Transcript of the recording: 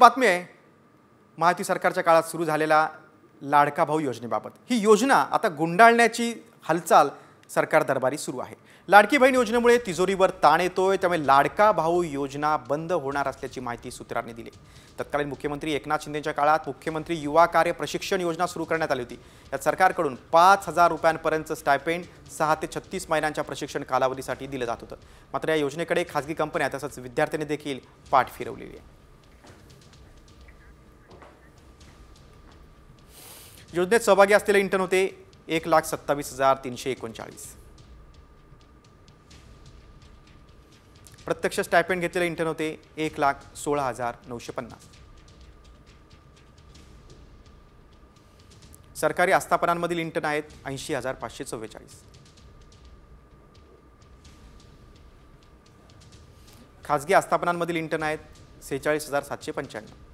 बातमी आहे महायुती सरकारच्या काळात सुरू झालेल्या लाडका भाऊ योजनेबाबत। ही योजना आता गुंडाळण्याची हालचाल सरकार दरबारी सुरू आहे। लाडकी बहीण योजनेमुळे तिजोरीवर ताण येतोय, त्यामुळे लाडका भाऊ योजना बंद होणार असल्याची माहिती सूत्रांनी दिली। तत्कालीन मुख्यमंत्री एकनाथ शिंदेच्या काळात मुख्यमंत्री युवा कार्य प्रशिक्षण योजना सुरू करण्यात आली होती। यात सरकारकडून 5,000 रुपयांपर्यंत स्टायपेंड 6 ते 36 महिन्यांच्या प्रशिक्षण कालावधीसाठी दिलं जात होतं। मात्र या योजनेकडे खासगी कंपन्या तसंच विद्यार्थ्यांनी देखील पाठ फिरवलेली आहे। योजनेत सहभागी असलेले इंटर्न होते 1,27,339। प्रत्यक्ष स्टायपेंड घेतलेले इंटर्न होते 1,16,950। सरकारी आस्थापनांमधील इंटर्न आहेत 80,544। खासगी आस्थापनांमधील इंटर्न आहेत 46,795।